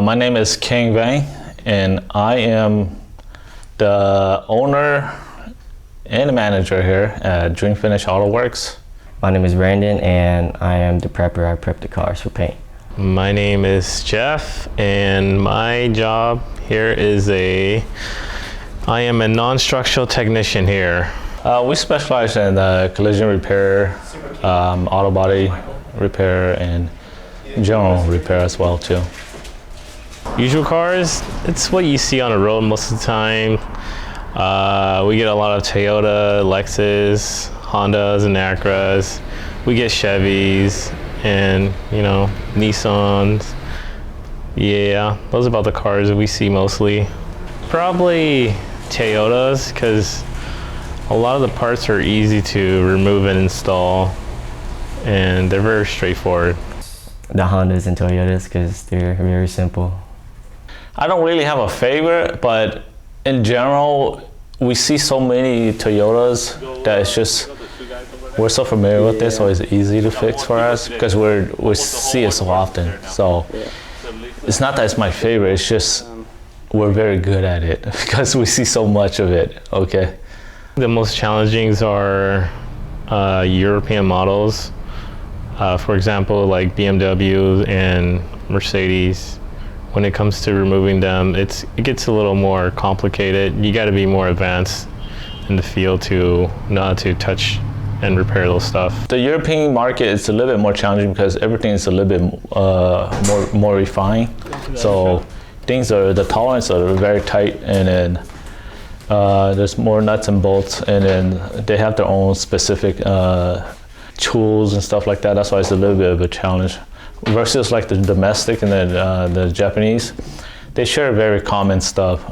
My name is Keng Vang, and I am the owner and manager here at Dream Finish Auto Works. My name is Brandon, and I am the prepper. I prep the cars for paint. My name is Jeff, and my job here is I am a non-structural technician here. We specialize in collision repair, auto body repair, and general repair as well too. Usual cars, it's what you see on the road most of the time. We get a lot of Toyota, Lexus, Hondas, and Acras. We get Chevys and, Nissans. Yeah, those are about the cars that we see mostly. Probably Toyotas, because a lot of the parts are easy to remove and install, and they're very straightforward. The Hondas and Toyotas, because they're very simple. I don't really have a favorite, but in general, we see so many Toyotas that it's just, we're so familiar with this, so it's easy to fix for us because we see it so often. So it's not that it's my favorite, it's just we're very good at it because we see so much of it, okay? The most challenging are European models. For example, like BMW and Mercedes. When it comes to removing them, it gets a little more complicated. You got to be more advanced in the field to know how to touch and repair those stuff. The European market is a little bit more challenging because everything is a little bit more refined. So the tolerance are very tight, and then there's more nuts and bolts, and then they have their own specific tools and stuff like that. That's why it's a little bit of a challenge. Versus like the domestic and then the Japanese, they share very common stuff.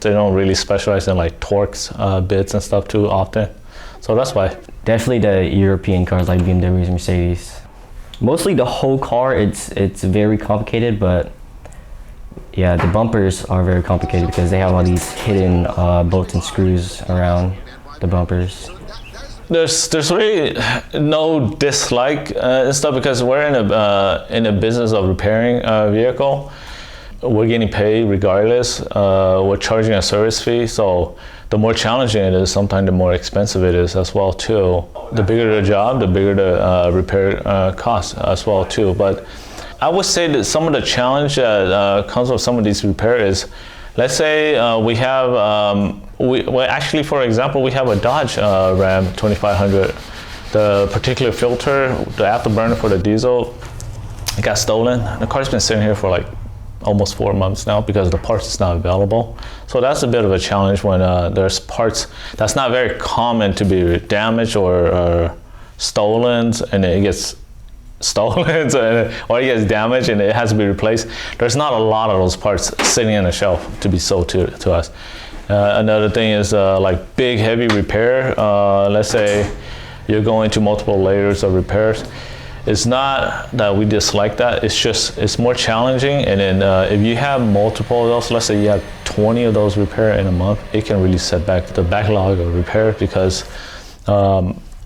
They don't really specialize in like torques, bits and stuff too often. So that's why. Definitely the European cars like BMWs, Mercedes. Mostly the whole car, it's very complicated, but yeah, the bumpers are very complicated because they have all these hidden bolts and screws around the bumpers. There's really no dislike and stuff because we're in a business of repairing a vehicle. We're getting paid regardless. We're charging a service fee, so the more challenging it is, sometimes the more expensive it is as well too. The bigger the job, the bigger the repair cost as well too. But I would say that some of the challenge that comes with some of these repairs is, let's say we have, actually, for example, we have a Dodge Ram 2500. The particular filter, the afterburner for the diesel, it got stolen. The car's been sitting here for like almost 4 months now because the parts is not available. So that's a bit of a challenge when there's parts that's not very common to be damaged or stolen, and it gets stolen or it gets damaged and it has to be replaced. There's not a lot of those parts sitting on a shelf to be sold to us. Another thing is like big heavy repair. Let's say you're going to multiple layers of repairs. It's not that we dislike that, it's just it's more challenging, and then if you have multiple of those, let's say you have 20 of those repair in a month, it can really set back the backlog of repair because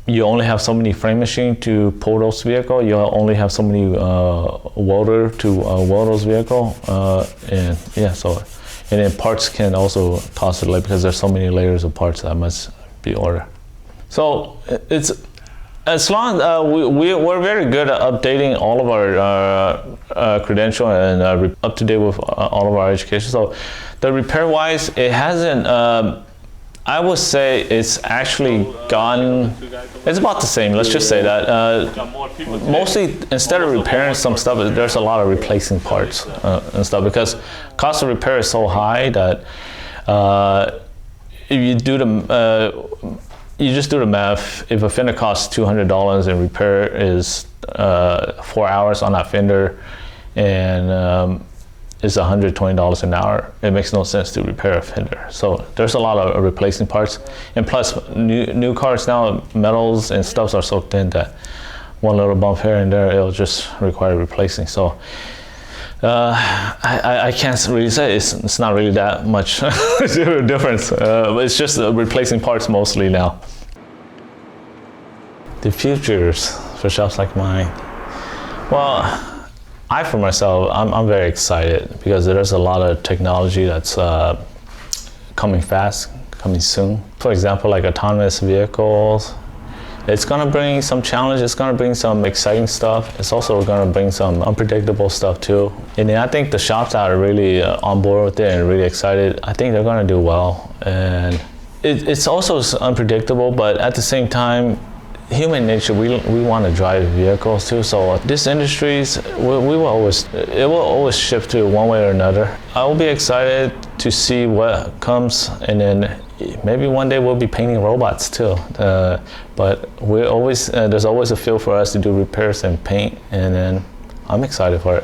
you only have so many frame machines to pull those vehicles. You only have so many welder to weld those vehicles, and then parts can also toss it late because there's so many layers of parts that must be ordered. So it's as long as we're very good at updating all of our credential and up to date with all of our education. So the repair wise, it hasn't. I would say it's actually gone, it's about the same, let's just say that. Mostly, instead of repairing some stuff, there's a lot of replacing parts and stuff because cost of repair is so high that if you do you just do the math. If a fender costs $200 and repair is 4 hours on that fender and is $120 an hour, it makes no sense to repair a fender. So there's a lot of replacing parts, and plus new cars now, metals and stuff are so thin that one little bump here and there, it'll just require replacing. So I can't really say it's not really that much difference. It's just replacing parts mostly now. The futures for shops like mine. Well, I, for myself, I'm very excited because there's a lot of technology that's coming fast, coming soon. For example, like autonomous vehicles. It's going to bring some challenges. It's going to bring some exciting stuff. It's also going to bring some unpredictable stuff too. And I think the shops that are really on board with it and really excited, I think they're going to do well. And it's also unpredictable, but at the same time, human nature, we want to drive vehicles too. So this industries, it will always shift to one way or another. I will be excited to see what comes, and then maybe one day we'll be painting robots too. But there's always a field for us to do repairs and paint, and then I'm excited for it.